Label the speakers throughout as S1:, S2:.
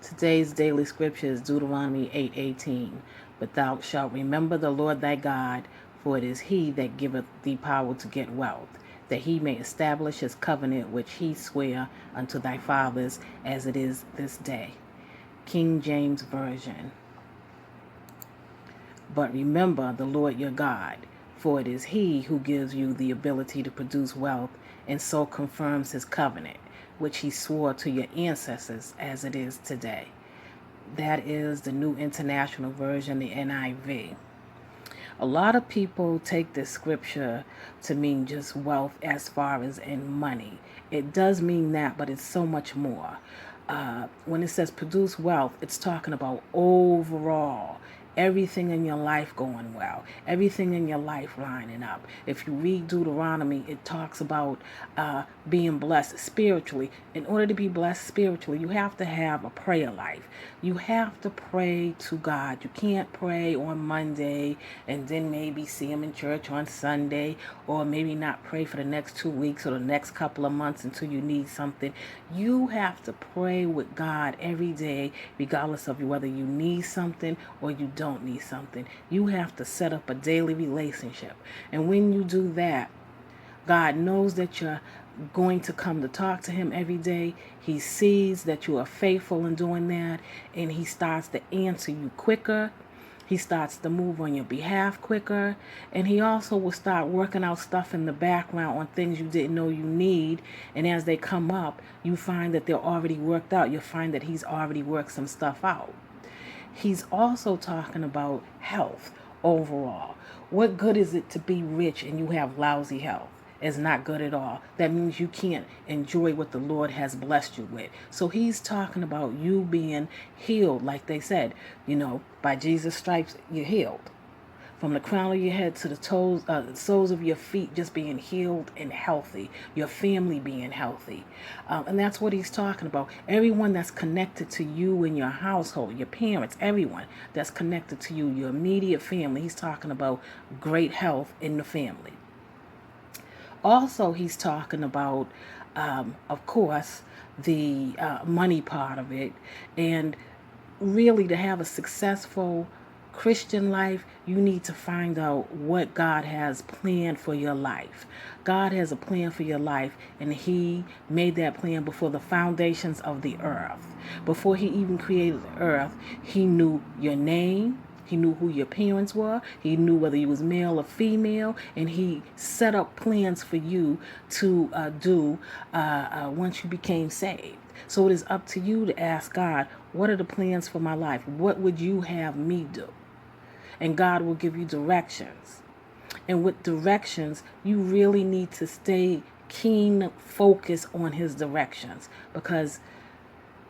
S1: Today's daily scripture is Deuteronomy 8:18. But thou shalt remember the Lord thy God, for it is he that giveth thee power to get wealth, that he may establish his covenant which he sware unto thy fathers, as it is this day. King James Version. But remember the Lord your God, for it is he who gives you the ability to produce wealth, and so confirms his covenant, which he swore to your ancestors, as it is today. That is the New International Version, the NIV. A lot of people take this scripture to mean just wealth as far as in money. It does mean that, but it's so much more. When it says produce wealth, it's talking about overall everything in your life going well, everything in your life lining up. If you read Deuteronomy, it talks about being blessed spiritually. In order to be blessed spiritually, you have to have a prayer life. You have to pray to God. You can't pray on Monday and then maybe see him in church on Sunday, or maybe not pray for the next 2 weeks or the next couple of months until you need something. You have to pray with God every day, regardless of whether you need something or you don't need something. You have to set up a daily relationship. And when you do that, God knows that you're going to come to talk to him every day. He sees that you are faithful in doing that, and he starts to answer you quicker. He starts to move on your behalf quicker, and he also will start working out stuff in the background on things you didn't know you need. And as they come up, you find that they're already worked out. You'll find that he's already worked some stuff out. He's also talking about health overall. What good is it to be rich and you have lousy health? It's not good at all. That means you can't enjoy what the Lord has blessed you with. So he's talking about you being healed, like they said, by Jesus' stripes, you're healed. From the crown of your head to the soles of your feet, just being healed and healthy. Your family being healthy. And that's what he's talking about. Everyone that's connected to you in your household, your parents, everyone that's connected to you, your immediate family. He's talking about great health in the family. Also, he's talking about, of course, the money part of it. And really, to have a successful Christian life, you need to find out what God has planned for your life. God has a plan for your life, and he made that plan before the foundations of the earth. Before he even created the earth, he knew your name. He knew who your parents were. He knew whether you was male or female, and he set up plans for you to do once you became saved. So it is up to you to ask God, what are the plans for my life? What would you have me do? And God will give you directions. And with directions, you really need to stay keen focus on his directions, because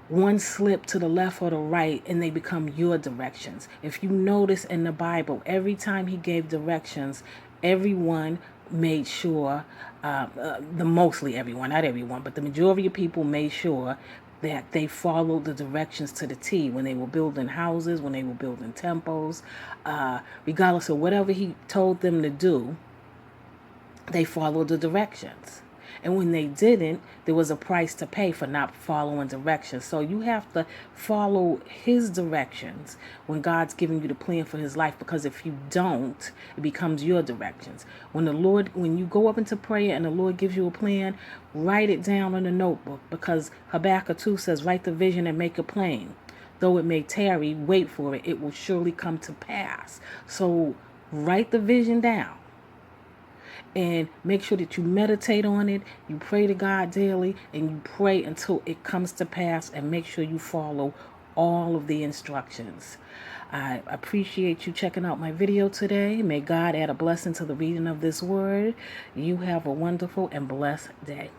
S1: one slip to the left or the right and they become your directions. If you notice in the Bible, every time he gave directions, everyone made sure, mostly everyone, not everyone, but the majority of people made sure that they followed the directions to the T when they were building houses, when they were building temples, regardless of whatever he told them to do, they followed the directions. And when they didn't, there was a price to pay for not following directions. So you have to follow his directions when God's giving you the plan for his life, because if you don't, it becomes your directions. When you go up into prayer and the Lord gives you a plan, write it down in a notebook, because Habakkuk 2 says, write the vision and make it plain. Though it may tarry, wait for it. It will surely come to pass. So write the vision down. And make sure that you meditate on it, you pray to God daily, and you pray until it comes to pass, and make sure you follow all of the instructions. I appreciate you checking out my video today. May God add a blessing to the reading of this word. You have a wonderful and blessed day.